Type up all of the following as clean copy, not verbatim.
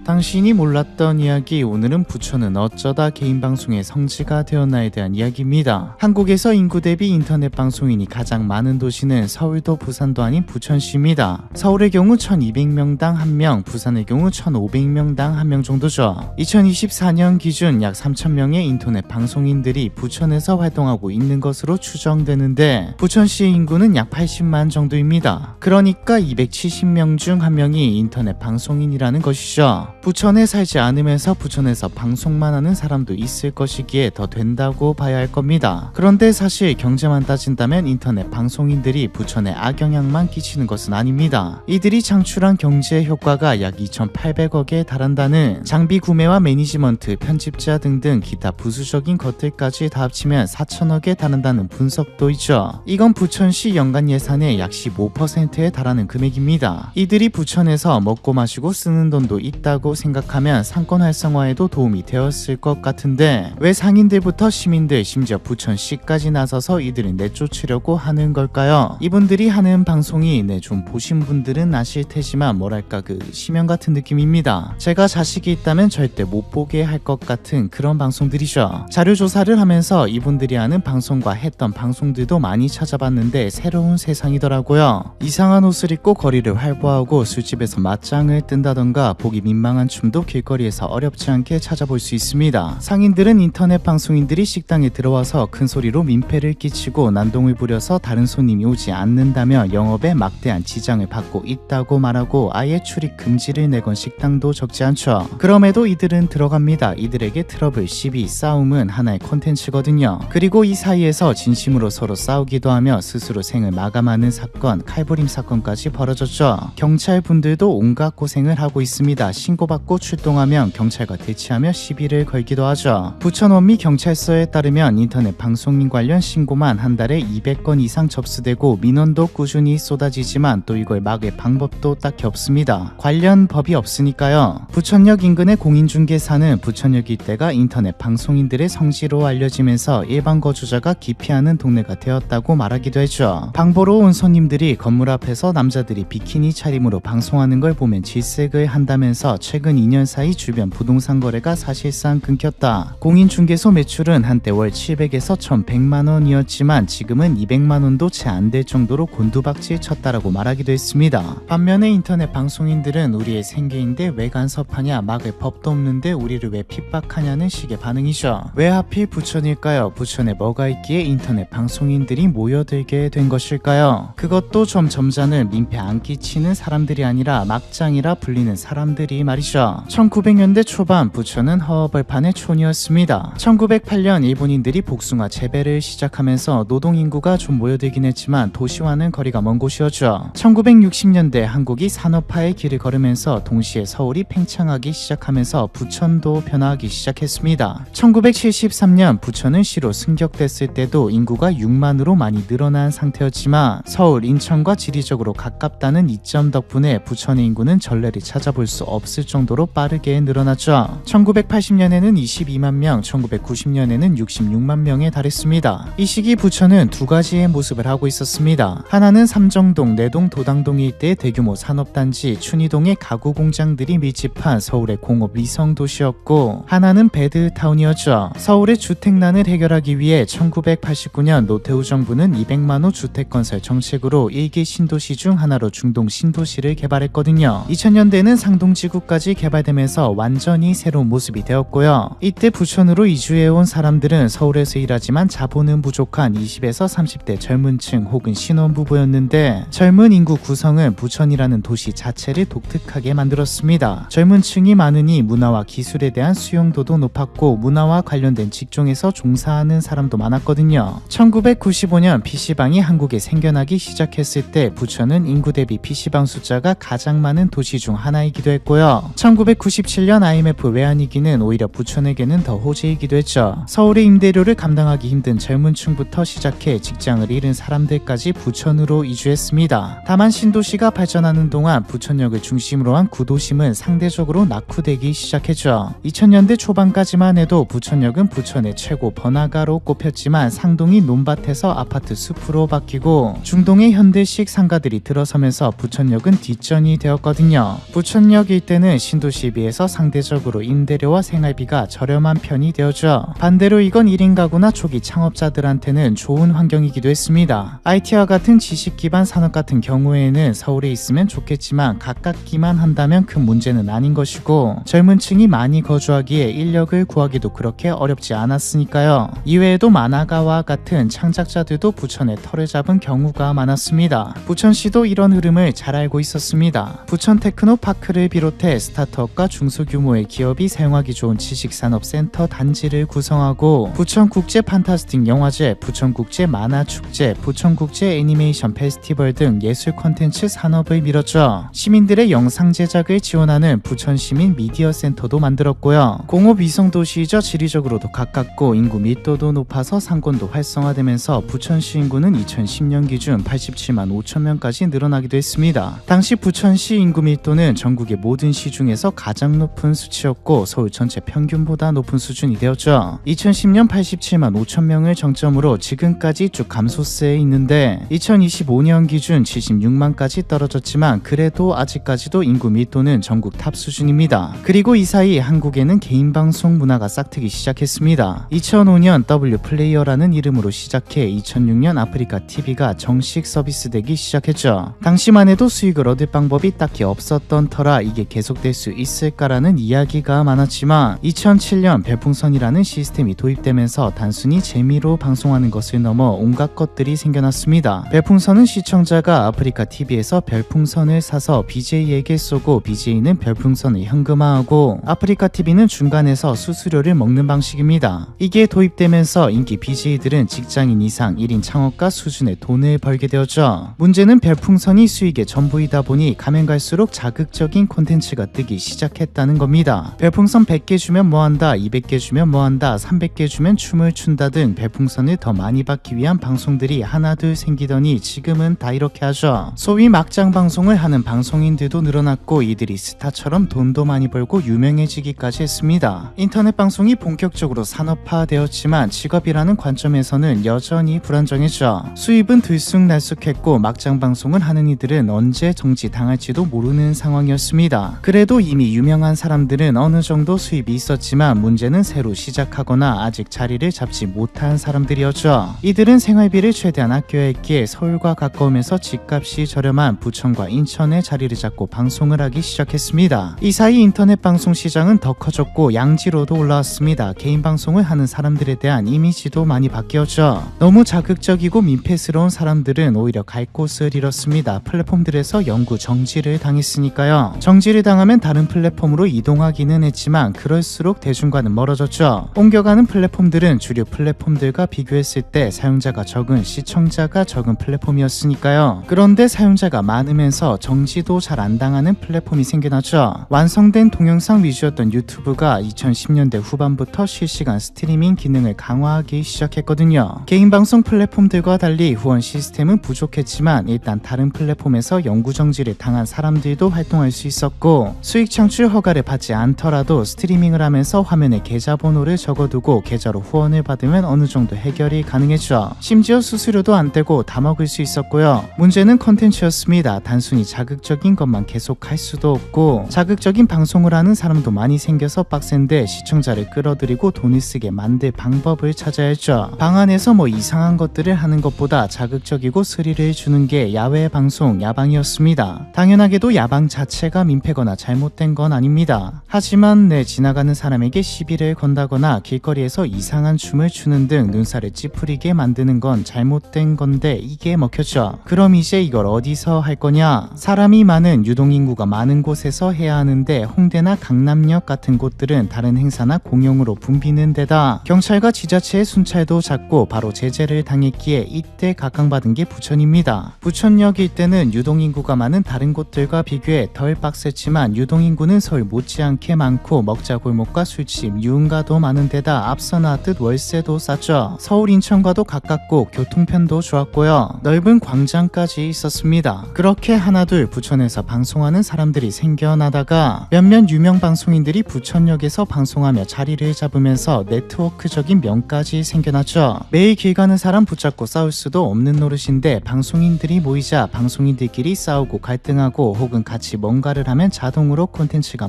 당신이 몰랐던 이야기. 오늘은 부천은 어쩌다 개인방송의 성지가 되었나에 대한 이야기입니다. 한국에서 인구 대비 인터넷 방송인이 가장 많은 도시는 서울도 부산도 아닌 부천시입니다. 서울의 경우 1200명당 1명, 부산의 경우 1500명당 1명 정도죠. 2024년 기준 약 3000명의 인터넷 방송인들이 부천에서 활동하고 있는 것으로 추정되는데, 부천시의 인구는 약 80만 정도입니다. 그러니까 270명 중 1명이 인터넷 방송인이라는 것이죠. 부천에 살지 않으면서 부천에서 방송만 하는 사람도 있을 것이기에 더 된다고 봐야 할 겁니다. 그런데 사실 경제만 따진다면 인터넷 방송인들이 부천에 악영향만 끼치는 것은 아닙니다. 이들이 창출한 경제 효과가 약 2,800억에 달한다는, 장비 구매와 매니지먼트, 편집자 등등 기타 부수적인 것들까지 다 합치면 4천억에 달한다는 분석도 있죠. 이건 부천시 연간 예산의 약 15%에 달하는 금액입니다. 이들이 부천에서 먹고 마시고 쓰는 돈도 있다고 생각하면 상권 활성화에도 도움이 되었을 것 같은데, 왜 상인들부터 시민들, 심지어 부천시까지 나서서 이들을 내쫓으려고 하는 걸까요? 이분들이 하는 방송이 좀 보신 분들은 아실 테지만 뭐랄까 심연 같은 느낌입니다. 제가 자식이 있다면 절대 못 보게 할 것 같은 그런 방송들이죠. 자료조사를 하면서 이분들이 하는 방송과 했던 방송들도 많이 찾아봤는데 새로운 세상이더라고요. 이상한 옷을 입고 거리를 활보하고 술집에서 맞짱을 뜬다던가 보기 민망한 춤도 길거리에서 어렵지 않게 찾아볼 수 있습니다. 상인들은 인터넷 방송인들이 식당에 들어와서 큰 소리로 민폐를 끼치고 난동을 부려서 다른 손님이 오지 않는다며 영업에 막대한 지장을 받고 있다고 말하고 아예 출입 금지를 내건 식당도 적지 않죠. 그럼에도 이들은 들어갑니다. 이들에게 트러블, 시비, 싸움은 하나의 콘텐츠거든요. 그리고 이 사이에서 진심으로 서로 싸우기도 하며 스스로 생을 마감하는 사건, 칼부림 사건까지 벌어졌죠. 경찰분들도 온갖 고생을 하고 있습니다. 신고받고 출동하면 경찰과 대치하며 시비를 걸기도 하죠. 부천 원미 경찰서에 따르면 인터넷 방송인 관련 신고만 한 달에 200건 이상 접수되고 민원도 꾸준히 쏟아지지만 또 이걸 막을 방법도 딱히 없습니다. 관련 법이 없으니까요. 부천역 인근의 공인중개사는 부천역 일대가 인터넷 방송인들의 성지로 알려지면서 일반 거주자가 기피하는 동네가 되었다고 말하기도 했죠. 방보러 온 손님들이 건물 앞에서 남자들이 비키니 차림으로 방송하는 걸 보면 질색을 한다면서 최근 2년 사이 주변 부동산 거래가 사실상 끊겼다. 공인중개소 매출은 한때 월 700에서 1100만원이었지만 지금은 200만원도 채 안 될 정도로 곤두박질 쳤다라고 말하기도 했습니다. 반면에 인터넷 방송인들은 우리의 생계인데 왜 간섭하냐, 막을 법도 없는데 우리를 왜 핍박하냐는 식의 반응이죠. 왜 하필 부천일까요? 부천에 뭐가 있기에 인터넷 방송인들이 모여들게 된 것일까요? 그것도 좀 점잖은 민폐 안 끼치는 사람들이 아니라 막장이라 불리는 사람들이 말이죠. 1900년대 초반 부천은 허허벌판의 촌이었습니다. 1908년 일본인들이 복숭아 재배를 시작하면서 노동인구가 좀 모여들긴 했지만 도시와는 거리가 먼 곳이었죠. 1960년대 한국이 산업화의 길을 걸으면서 동시에 서울이 팽창하기 시작하면서 부천도 변화하기 시작했습니다. 1973년 부천은 시로 승격됐을 때도 인구가 6만으로 많이 늘어난 상태였지만 서울, 인천과 지리적으로 가깝다는 이점 덕분에 부천의 인구는 전례를 찾아볼 수 없을 정도로 빠르게 늘어났죠. 1980년에는 22만 명, 1990년에는 66만 명에 달했습니다. 이 시기 부천은 두 가지의 모습을 하고 있었습니다. 하나는 삼정동, 내동, 도당동 일대의 대규모 산업단지, 춘희동의 가구 공장들이 밀집한 서울의 공업 위성 도시였고, 하나는 배드타운이었죠. 서울의 주택난을 해결하기 위해 1989년 노태우 정부는 200만 호 주택 건설 정책으로 1기 신도시 중 하나로 중동 신도시를 개발했거든요. 2000년대는 상동지구까지 개발되면서 완전히 새로운 모습이 되었고요. 이때 부천으로 이주해온 사람들은 서울에서 일하지만 자본은 부족한 20에서 30대 젊은 층 혹은 신혼부부였는데, 젊은 인구 구성은 부천이라는 도시 자체를 독특하게 만들었습니다. 젊은 층이 많으니 문화와 기술에 대한 수용도도 높았고 문화와 관련된 직종에서 종사하는 사람도 많았거든요. 1995년 PC방이 한국에 생겨나기 시작했을 때 부천은 인구 대비 PC방 숫자가 가장 많은 도시 중 하나이기도 했고요. 1997년 IMF 외환위기는 오히려 부천에게는 더 호재이기도 했죠. 서울의 임대료를 감당하기 힘든 젊은 층부터 시작해 직장을 잃은 사람들까지 부천으로 이주했습니다. 다만 신도시가 발전하는 동안 부천역을 중심으로 한 구도심은 상대적으로 낙후되기 시작했죠. 2000년대 초반까지만 해도 부천역은 부천의 최고 번화가로 꼽혔지만 상동이 논밭에서 아파트 숲으로 바뀌고 중동의 현대식 상가들이 들어서면서 부천역은 뒷전이 되었거든요. 부천역 일대는 신도시에 비해서 상대적으로 임대료와 생활비가 저렴한 편이 되었죠. 반대로 이건 1인 가구나 초기 창업자들한테는 좋은 환경이기도 했습니다. IT와 같은 지식 기반 산업 같은 경우에는 서울에 있으면 좋겠지만 가깝기만 한다면 큰 문제는 아닌 것이고, 젊은 층이 많이 거주하기에 인력을 구하기도 그렇게 어렵지 않았으니까요. 이외에도 만화가와 같은 창작자들도 부천에 터를 잡은 경우가 많았습니다. 부천시도 이런 흐름을 잘 알고 있었습니다. 부천 테크노파크를 비롯해 스타트업과 중소규모의 기업이 사용하기 좋은 지식산업센터 단지를 구성하고 부천국제 판타스틱 영화제, 부천국제 만화축제, 부천국제 애니메이션 페스티벌 등 예술 콘텐츠 산업을 밀었죠. 시민들의 영상 제작을 지원하는 부천시민 미디어센터도 만들었고요. 공업 위성도시이자 지리적으로도 가깝고 인구 밀도도 높아서 상권도 활성화되면서 부천시 인구는 2010년 기준 87만 5천 명까지 늘어나기도 했습니다. 당시 부천시 인구 밀도는 전국의 모든 시 중에서 가장 높은 수치였고 서울 전체 평균보다 높은 수준이 되었죠. 2010년 87만 5천 명을 정점으로 지금까지 쭉 감소세에 있는데 2025년 기준 76만까지 떨어졌지만 그래도 아직까지도 인구 밀도는 전국 탑 수준입니다. 그리고 이 사이 한국에는 개인 방송 문화가 싹트기 시작했습니다. 2005년 W 플레이어라는 이름으로 시작해 2006년 아프리카 TV가 정식 서비스되기 시작했죠. 당시만 해도 수익을 얻을 방법이 딱히 없었던 터라 이게 계속될 수 있을까라는 이야기가 많았지만 2007년 별풍선이라는 시스템이 도입되면서 단순히 재미로 방송하는 것을 넘어 온갖 것들이 생겨났습니다. 별풍선은 시청자가 아프리카 TV에서 별풍선을 사서 BJ에게 쏘고 BJ는 별풍선을 현금화하고 아프리카 TV는 중간에서 수수료를 먹는 방식입니다. 이게 도입되면서 인기 BJ들은 직장인 이상 1인 창업가 수준의 돈을 벌게 되었죠. 문제는 별풍선이 수익의 전부이다 보니 가면 갈수록 자극적인 콘텐츠가 뜨기 시작했다는 겁니다. 별풍선 100개 주면 뭐한다, 200개 주면 뭐한다, 300개 주면 춤을 춘다 등 별풍선을 더 많이 받기 위한 방송들이 하나둘 생기더니 지금은 다 이렇게 하죠. 소위 막장 방송을 하는 방송인들도 늘어났고 이들이 스타처럼 돈도 많이 벌고 유명해지기까지 했습니다. 인터넷 방송이 본격적으로 산업화되었지만 직업이라는 관점에서는 여전히 불안정했죠. 수입은 들쑥날쑥했고 막장 방송을 하는 이들은 언제 정지당할지도 모르는 상황이었습니다. 그래도 이미 유명한 사람들은 어느 정도 수입이 있었지만 문제는 새로 시작하거나 아직 자리를 잡지 못한 사람들이었죠. 이들은 생활비를 최대한 아껴야 했기에 서울과 가까우면서 집값이 저렴한 부천과 인천에 자리를 잡고 방송을 하기 시작했습니다. 이 사이 인터넷 방송 시장은 더 커졌고 양지로도 올라왔습니다. 개인 방송을 하는 사람들에 대한 이미지도 많이 바뀌었죠. 너무 자극적이고 민폐스러운 사람들은 오히려 갈 곳을 잃었습니다. 플랫폼들에서 영구 정지를 당했으니까요. 정지를 당하면 다른 플랫폼으로 이동하기는 했지만 그럴수록 대중과는 멀어졌죠. 옮겨가는 플랫폼들은 주류 플랫폼들과 비교했을 때 사용자가 적은 시청자가 적은 플랫폼이었으니까요. 그런데 사용자가 많으면서 정지도 잘 안 당하는 플랫폼이 생겨났죠. 완성된 동영상 위주였던 유튜브가 2010년대 후반부터 실시간 스트리밍 기능을 강화하기 시작했거든요. 개인 방송 플랫폼들과 달리 후원 시스템은 부족했지만 일단 다른 플랫폼에서 영구 정지를 당한 사람들도 활동할 수 있었고 수익 창출 허가를 받지 않더라도 스트리밍을 하면서 화면에 계좌번호를 적어두고 계좌로 후원을 받으면 어느 정도 해결이 가능했죠. 심지어 수수료도 안 떼고 다 먹을 수 있었고요. 문제는 컨텐츠였습니다. 단순히 자극적인 것만 계속 할 수도 없고 자극적인 방송을 하는 사람도 많이 생겨서 빡센데 시청자를 끌어들이고 돈을 쓰게 만들 방법을 찾아야 했죠. 방 안에서 뭐 이상한 것들을 하는 것보다 자극적이고 스릴을 주는 게 야외 방송, 야방이었습니다. 당연하게도 야방 자체가 민폐거나 잘못된 건 아닙니다. 하지만 지나가는 사람에게 시비를 건다거나 길거리에서 이상한 춤을 추는 등 눈살을 찌푸리게 만드는 건 잘못된 건데 이게 먹혔죠. 그럼 이제 이걸 어디서 할 거냐? 사람이 많은 유동인구가 많은 곳에서 해야 하는데 홍대나 강남역 같은 곳들은 다른 행사나 공용으로 붐비는 데다 경찰과 지자체의 순찰도 잦고 바로 제재를 당했기에 이때 각광받은 게 부천입니다. 부천역 일대는 유동인구가 많은 다른 곳들과 비교해 덜 빡셌지만 유동인구는 서울 못지않게 많고 먹자골목과 술집, 유흥가도 많은 데다 앞서 나왔듯 월세도 쌌죠. 서울 인천과도 가깝고 교통편도 좋았고요. 넓은 광장까지 있었습니다. 그렇게 하나둘 부천에서 방송하는 사람들이 생겨나다가 몇몇 유명 방송인들이 부천역에서 방송하며 자리를 잡으면서 네트워크적인 명까지 생겨났죠. 매일 길 가는 사람 붙잡고 싸울 수도 없는 노릇인데 방송인들이 모이자 방송인들끼리 싸우고 갈등하고 혹은 같이 뭔가를 하면 자동으로 방송으로 콘텐츠가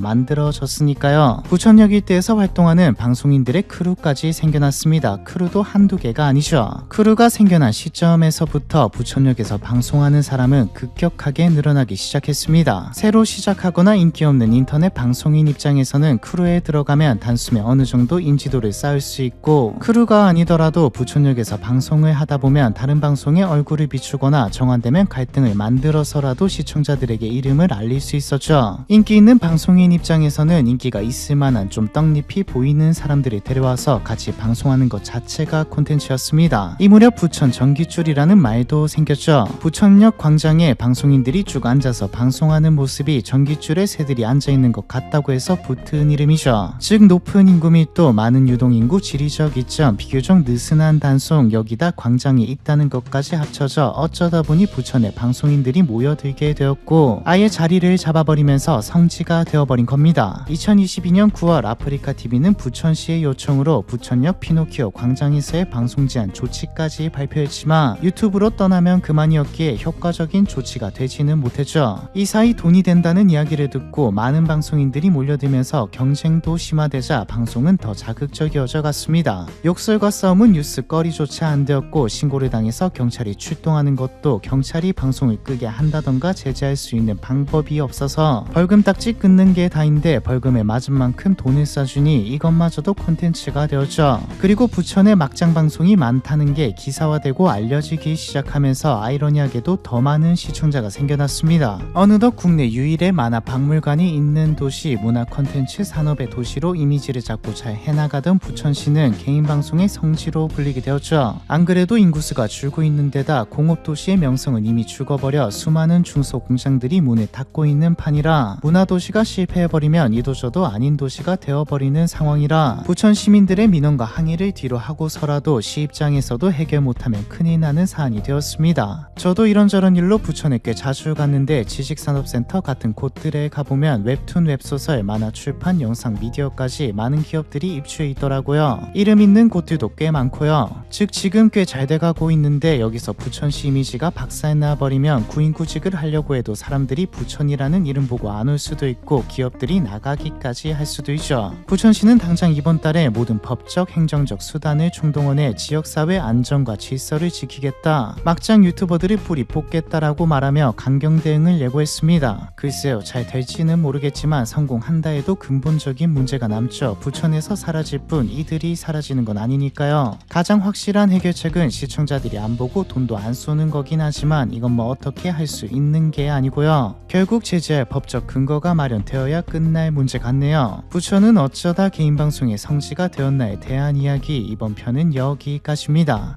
만들어졌으니까요. 부천역 일대에서 활동하는 방송인들의 크루까지 생겨났습니다. 크루도 한두 개가 아니죠. 크루가 생겨난 시점에서부터 부천역에서 방송하는 사람은 급격하게 늘어나기 시작했습니다. 새로 시작하거나 인기 없는 인터넷 방송인 입장에서는 크루에 들어가면 단숨에 어느 정도 인지도를 쌓을 수 있고, 크루가 아니더라도 부천역에서 방송을 하다 보면 다른 방송에 얼굴을 비추거나 정한되면 갈등을 만들어서라도 시청자들에게 이름을 알릴 수 있었죠. 인기 있는 방송인 입장에서는 인기가 있을 만한 좀 떡잎이 보이는 사람들을 데려와서 같이 방송하는 것 자체가 콘텐츠였습니다. 이 무렵 부천 전깃줄이라는 말도 생겼죠. 부천역 광장에 방송인들이 쭉 앉아서 방송하는 모습이 전깃줄에 새들이 앉아있는 것 같다고 해서 붙은 이름이죠. 즉 높은 인구 밀도, 많은 유동인구, 지리적 이점, 비교적 느슨한 단속, 여기다 광장이 있다는 것까지 합쳐져 어쩌다 보니 부천에 방송인들이 모여들게 되었고 아예 자리를 잡아버리면서 성지가 되어버린 겁니다. 2022년 9월 아프리카TV는 부천시의 요청으로 부천역 피노키오 광장에서의 방송 제한 조치까지 발표했지만 유튜브로 떠나면 그만이었기에 효과적인 조치가 되지는 못했죠. 이 사이 돈이 된다는 이야기를 듣고 많은 방송인들이 몰려들면서 경쟁도 심화되자 방송은 더 자극적이어져 갔습니다. 욕설과 싸움은 뉴스거리조차 안 되었고, 신고를 당해서 경찰이 출동하는 것도 경찰이 방송을 끄게 한다던가 제재할 수 있는 방법이 없어서 벌금 딱지 끊는 게 다인데 벌금에 맞은 만큼 돈을 싸주니 이것마저도 콘텐츠가 되었죠. 그리고 부천에 막장 방송이 많다는 게 기사화되고 알려지기 시작하면서 아이러니하게도 더 많은 시청자가 생겨났습니다. 어느덧 국내 유일의 만화 박물관이 있는 도시, 문화 콘텐츠 산업의 도시로 이미지를 잡고 잘 해나가던 부천시는 개인 방송의 성지로 불리게 되었죠. 안 그래도 인구수가 줄고 있는 데다 공업도시의 명성은 이미 죽어버려 수많은 중소공장들이 문을 닫고 있는 판이라 문화도시가 실패해버리면 이도저도 아닌 도시가 되어버리는 상황이라 부천 시민들의 민원과 항의를 뒤로 하고서라도 시 입장에서도 해결 못하면 큰일 나는 사안이 되었습니다. 저도 이런저런 일로 부천에 꽤 자주 갔는데 지식산업센터 같은 곳들에 가보면 웹툰, 웹소설, 만화 출판, 영상, 미디어까지 많은 기업들이 입주해 있더라고요. 이름 있는 곳들도 꽤 많고요. 즉 지금 꽤 잘 돼가고 있는데 여기서 부천시 이미지가 박살나버리면 구인구직을 하려고 해도 사람들이 부천이라는 이름 보고 안 올 수도 있고 기업들이 나가기까지 할 수도 있죠. 부천시는 당장 이번 달에 모든 법적, 행정적 수단을 총동원해 지역사회 안정과 질서를 지키겠다, 막장 유튜버들을 뿌리 뽑겠다라고 말하며 강경 대응을 예고했습니다. 글쎄요, 잘 될지는 모르겠지만 성공한다 해도 근본적인 문제가 남죠. 부천에서 사라질 뿐 이들이 사라지는 건 아니니까요. 가장 확실한 해결책은 시청자들이 안 보고 돈도 안 쏘는 거긴 하지만 이건 뭐 어떻게 할 수 있는 게 아니고요. 결국 제재할 법적 근거가 마련되어야 끝날 문제 같네요. 부천은 어쩌다 개인방송의 성지가 되었나에 대한 이야기, 이번 편은 여기까지입니다.